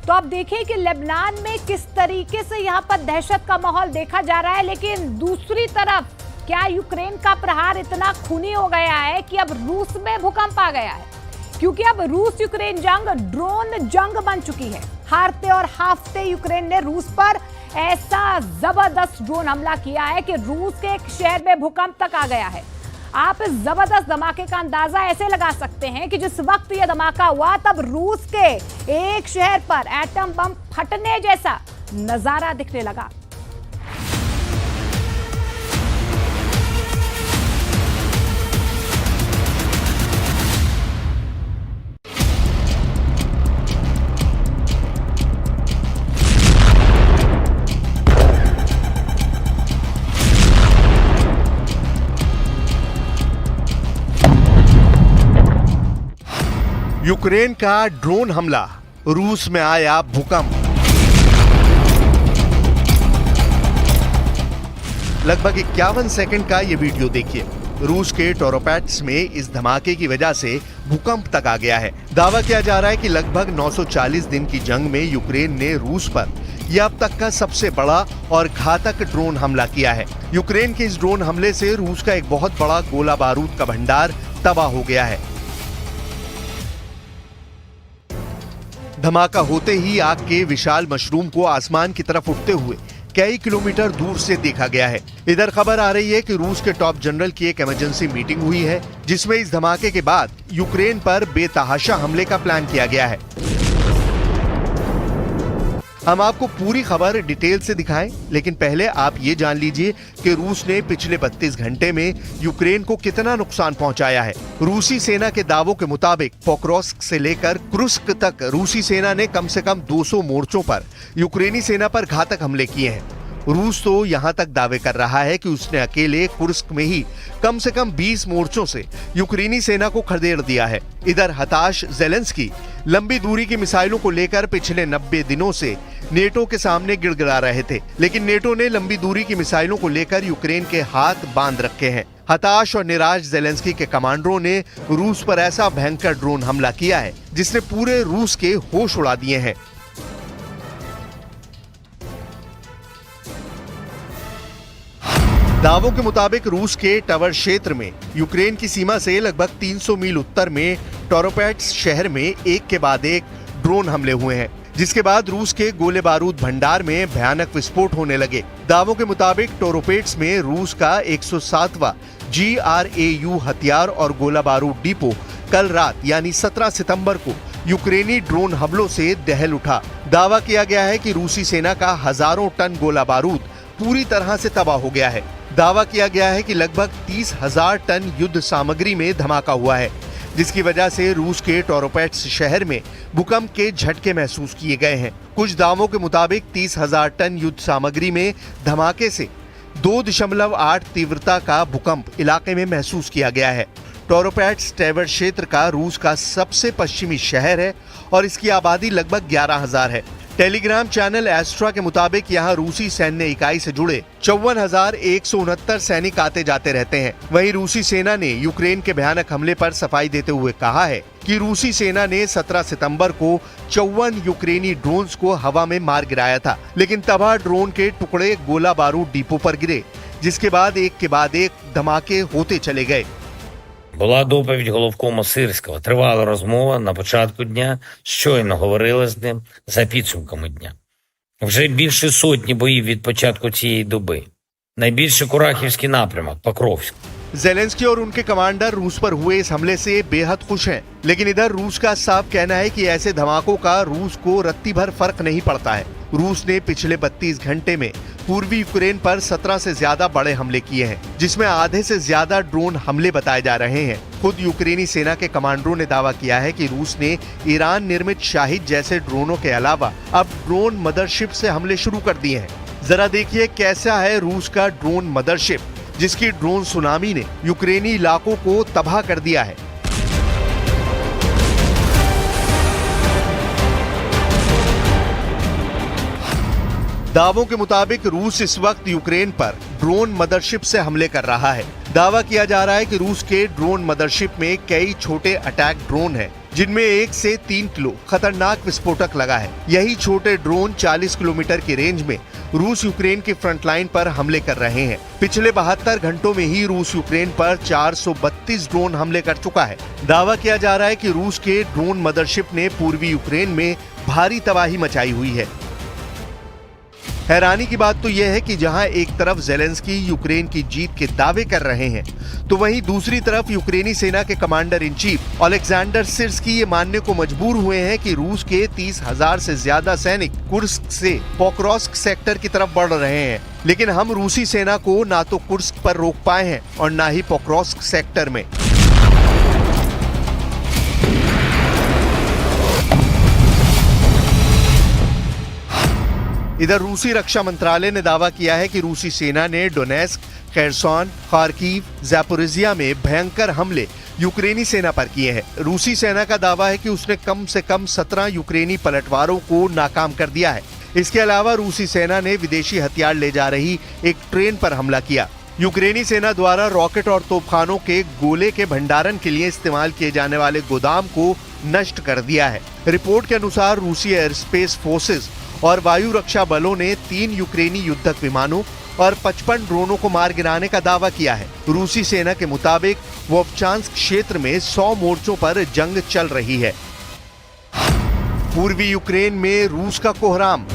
तो आप देखिए कि लेबनान में किस तरीके से यहाँ पर दहशत का माहौल देखा जा रहा है, लेकिन दूसरी तरफ क्या यूक्रेन का प्रहार इतना खूनी हो गया है कि अब रूस में भूकंप आ गया है, क्योंकि अब रूस यूक्रेन जंग ड्रोन जंग बन चुकी है। हारते और हाफते यूक्रेन ने रूस पर ऐसा जबरदस्त ड्रोन हमला किया है कि रूस के एक शहर में भूकंप तक आ गया है। आप इस जबरदस्त धमाके का अंदाजा ऐसे लगा सकते हैं कि जिस वक्त यह धमाका हुआ तब रूस के एक शहर पर एटम बम फटने जैसा नजारा दिखने लगा। यूक्रेन का ड्रोन हमला, रूस में आया भूकंप। लगभग 51 सेकंड का यह वीडियो देखिए। रूस के टोरोपैट्स में इस धमाके की वजह से भूकंप तक आ गया है। दावा किया जा रहा है कि लगभग 940 दिन की जंग में यूक्रेन ने रूस पर यह अब तक का सबसे बड़ा और घातक ड्रोन हमला किया है। यूक्रेन के इस ड्रोन हमले से रूस का एक बहुत बड़ा गोला बारूद का भंडार तबाह हो गया है। धमाका होते ही आग के विशाल मशरूम को आसमान की तरफ उठते हुए कई किलोमीटर दूर से देखा गया है। इधर खबर आ रही है कि रूस के टॉप जनरल की एक इमरजेंसी मीटिंग हुई है, जिसमें इस धमाके के बाद यूक्रेन पर बेतहाशा हमले का प्लान किया गया है। हम आपको पूरी खबर डिटेल से दिखाएं, लेकिन पहले आप ये जान लीजिए कि रूस ने पिछले 32 घंटे में यूक्रेन को कितना नुकसान पहुंचाया है। रूसी सेना के दावों के मुताबिक पोक्रोस्क से लेकर कुर्स्क तक रूसी सेना ने कम से कम 200 मोर्चों पर यूक्रेनी सेना पर घातक हमले किए हैं। रूस तो यहां तक दावे कर रहा है कि उसने अकेले कुर्स्क में ही कम से कम 20 मोर्चों से यूक्रेनी सेना को खदेड़ दिया है। इधर हताश ज़ेलेंस्की लंबी दूरी की मिसाइलों को लेकर पिछले 90 दिनों से नेटो के सामने गिड़गिड़ा रहे थे, लेकिन नेटो ने लंबी दूरी की मिसाइलों को लेकर यूक्रेन के हाथ बांध रखे हैं। हताश और निराश ज़ेलेंस्की के कमांडरों ने रूस पर ऐसा भयंकर ड्रोन हमला किया है जिसने पूरे रूस के होश उड़ा दिए हैं। दावों के मुताबिक रूस के टवर क्षेत्र में यूक्रेन की सीमा से लगभग 300 मील उत्तर में टोरोपैट्स शहर में एक के बाद एक ड्रोन हमले हुए हैं, जिसके बाद रूस के गोले बारूद भंडार में भयानक विस्फोट होने लगे। दावों के मुताबिक टोरोपैट्स में रूस का 107वां GRAU हथियार और गोला बारूद डिपो कल रात यानी 17 सितंबर को यूक्रेनी ड्रोन हमलों से दहल उठा। दावा किया गया है कि रूसी सेना का हजारों टन गोला बारूद पूरी तरह से तबाह हो गया है। दावा किया गया है कि लगभग 30,000 टन युद्ध सामग्री में धमाका हुआ है, जिसकी वजह से रूस के टोरोपैट्स शहर में भूकंप के झटके महसूस किए गए हैं। कुछ दावों के मुताबिक 30,000 टन युद्ध सामग्री में धमाके से 2.8 तीव्रता का भूकंप इलाके में महसूस किया गया है। टोरोपैट्स टैवर क्षेत्र का रूस का सबसे पश्चिमी शहर है और इसकी आबादी लगभग 11,000 है। टेलीग्राम चैनल एस्ट्रा के मुताबिक यहाँ रूसी सैन्य इकाई से जुड़े 54,169 सैनिक आते जाते रहते हैं। वहीं रूसी सेना ने यूक्रेन के भयानक हमले पर सफाई देते हुए कहा है कि रूसी सेना ने 17 सितंबर को 54 यूक्रेनी ड्रोन्स को हवा में मार गिराया था, लेकिन तबाह ड्रोन के टुकड़े गोला बारूद डिपो पर गिरे, जिसके बाद एक धमाके होते चले गए। Була доповідь головкома Сирського. Тривала розмова на початку дня. Щойно говорили з ним за підсумками дня. Вже більше сотні боїв від початку цієї доби. Найбільше Курахівський напрямок, Покровськ. ज़ेलेंस्की और उनके कमांडर रूस पर हुए इस हमले से बेहद खुश हैं, लेकिन इधर रूस का साफ कहना है कि ऐसे धमाकों का रूस को रत्ती भर फर्क नहीं पड़ता है। रूस ने पिछले 32 घंटे में पूर्वी यूक्रेन पर 17 से ज्यादा बड़े हमले किए हैं, जिसमें आधे से ज्यादा ड्रोन हमले बताए जा रहे हैं। खुद यूक्रेनी सेना के कमांडरों ने दावा किया है कि रूस ने ईरान निर्मित शाहिद जैसे ड्रोनों के अलावा अब ड्रोन मदरशिप से हमले शुरू कर दिए हैं। जरा देखिए कैसा है रूस का ड्रोन मदरशिप, जिसकी ड्रोन सुनामी ने यूक्रेनी इलाकों को तबाह कर दिया है। दावों के मुताबिक रूस इस वक्त यूक्रेन पर ड्रोन मदरशिप से हमले कर रहा है। दावा किया जा रहा है कि रूस के ड्रोन मदरशिप में कई छोटे अटैक ड्रोन हैं, जिनमें 1 से 3 किलो खतरनाक विस्फोटक लगा है। यही छोटे ड्रोन 40 किलोमीटर की रेंज में रूस यूक्रेन की फ्रंट लाइन पर हमले कर रहे हैं। पिछले 72 घंटों में ही रूस यूक्रेन पर 432 ड्रोन हमले कर चुका है। दावा किया जा रहा है कि रूस के ड्रोन मदरशिप ने पूर्वी यूक्रेन में भारी तबाही मचाई हुई है। हैरानी की बात तो यह है कि जहां एक तरफ ज़ेलेंस्की यूक्रेन की जीत के दावे कर रहे हैं, तो वहीं दूसरी तरफ यूक्रेनी सेना के कमांडर इन चीफ ओलेक्जेंडर सिर्स्की ये मानने को मजबूर हुए हैं कि रूस के 30,000 से ज्यादा सैनिक कुर्स्क से पोक्रोस्क सेक्टर की तरफ बढ़ रहे हैं। लेकिन हम रूसी सेना को ना तो कुर्स्क पर रोक पाए हैं और ना ही पोक्रोस्क सेक्टर में। इधर रूसी रक्षा मंत्रालय ने दावा किया है कि रूसी सेना ने डोनेस्क, खेरसोन, खार्किव, ज़ैपोरिज़िया में भयंकर हमले यूक्रेनी सेना पर किए हैं। रूसी सेना का दावा है कि उसने कम से कम 17 यूक्रेनी पलटवारों को नाकाम कर दिया है। इसके अलावा रूसी सेना ने विदेशी हथियार ले जा रही एक ट्रेन पर हमला किया। यूक्रेनी सेना द्वारा रॉकेट और तोपखानों के गोले के भंडारण के लिए इस्तेमाल किए जाने वाले गोदाम को नष्ट कर दिया है। रिपोर्ट के अनुसार रूसी एयर स्पेस फोर्सेज और वायु रक्षा बलों ने 3 यूक्रेनी युद्धक विमानों और 55 ड्रोनों को मार गिराने का दावा किया है। रूसी सेना के मुताबिक वोवचांस्क क्षेत्र में 100 मोर्चों पर जंग चल रही है। पूर्वी यूक्रेन में रूस का कोहराम।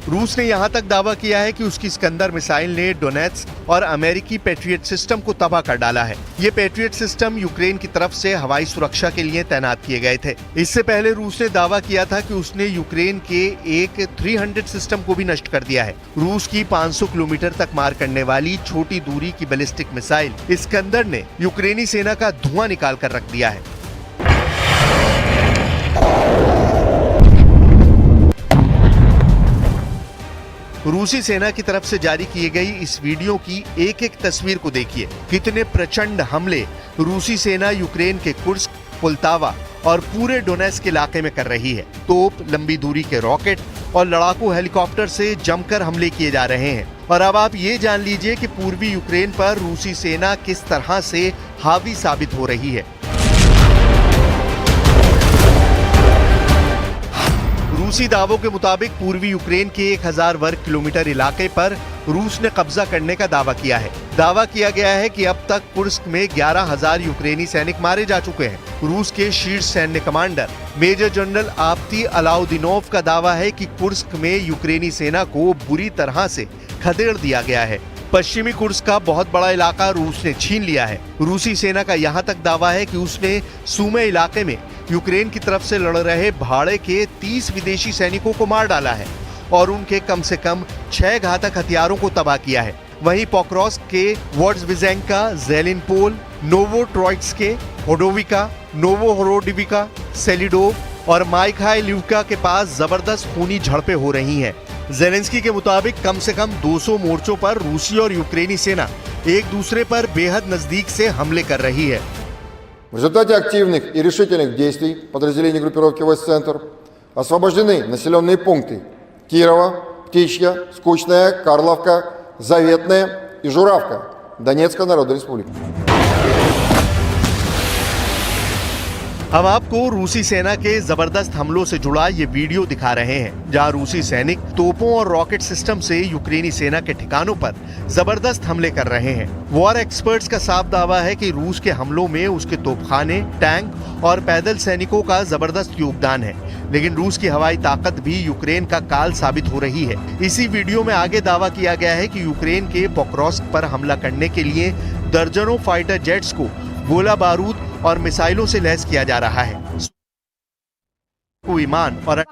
रूस ने यहां तक दावा किया है कि उसकी स्कंदर मिसाइल ने डोनेट्स्क और अमेरिकी पैट्रियट सिस्टम को तबाह कर डाला है। ये पैट्रियट सिस्टम यूक्रेन की तरफ से हवाई सुरक्षा के लिए तैनात किए गए थे। इससे पहले रूस ने दावा किया था कि उसने यूक्रेन के एक 300 सिस्टम को भी नष्ट कर दिया है। रूस की 500 किलोमीटर तक मार करने वाली छोटी दूरी की बैलिस्टिक मिसाइल स्कंदर ने यूक्रेनी सेना का धुआं निकाल कर रख दिया है। रूसी सेना की तरफ से जारी की गई इस वीडियो की एक एक तस्वीर को देखिए। कितने प्रचंड हमले रूसी सेना यूक्रेन के कुर्स्क, पुल्तावा और पूरे डोनेस्क इलाके में कर रही है। तोप, लंबी दूरी के रॉकेट और लड़ाकू हेलीकॉप्टर से जमकर हमले किए जा रहे हैं। और अब आप ये जान लीजिए कि पूर्वी यूक्रेन पर रूसी सेना किस तरह से हावी साबित हो रही है। रूसी दावों के मुताबिक पूर्वी यूक्रेन के 1000 वर्ग किलोमीटर इलाके पर रूस ने कब्जा करने का दावा किया है। दावा किया गया है कि अब तक कुर्स्क में 11,000 यूक्रेनी सैनिक मारे जा चुके हैं। रूस के शीर्ष सैन्य कमांडर मेजर जनरल आप्ती अलाउदीनोव का दावा है कि कुर्स्क में यूक्रेनी सेना को बुरी तरह से खदेड़ दिया गया है। पश्चिमी कुर्स्क का बहुत बड़ा इलाका रूस ने छीन लिया है। रूसी सेना का यहाँ तक दावा है कि उसने सूमे इलाके में यूक्रेन की तरफ से लड़ रहे भाड़े के 30 विदेशी सैनिकों को मार डाला है और उनके कम से कम 6 घातक हथियारों को तबाह किया है। वहीं पोक्रोस्क के वोड्सविजेंका, ज़ेलिनपोल, नोवोट्रोइट्स्के, होडोविका, नोवोहोरोडिविका, सेलिडोव और माइखाइलिवका के पास जबरदस्त खूनी झड़पें हो रही हैं। ज़ेलेंस्की के मुताबिक कम से कम 200 मोर्चों पर रूसी और यूक्रेनी सेना एक दूसरे पर बेहद नजदीक से हमले कर रही है। В результате активных и решительных действий подразделений группировки «Войск-Центр» освобождены населенные пункты Кирова, Птичья, Скучная, Карловка, Заветная и Журавка Донецкой Народной Республики। हम आपको रूसी सेना के जबरदस्त हमलों से जुड़ा ये वीडियो दिखा रहे हैं, जहां रूसी सैनिक तोपों और रॉकेट सिस्टम से यूक्रेनी सेना के ठिकानों पर जबरदस्त हमले कर रहे हैं। वॉर एक्सपर्ट्स का साफ दावा है कि रूस के हमलों में उसके तोपखाने, टैंक और पैदल सैनिकों का जबरदस्त योगदान है, लेकिन रूस की हवाई ताकत भी यूक्रेन का काल साबित हो रही है। इसी वीडियो में आगे दावा किया गया है कि यूक्रेन के पोक्रोस्क पर हमला करने के लिए दर्जनों फाइटर जेट्स को गोला बारूद और मिसाइलों से लैस किया जा रहा है। विमान और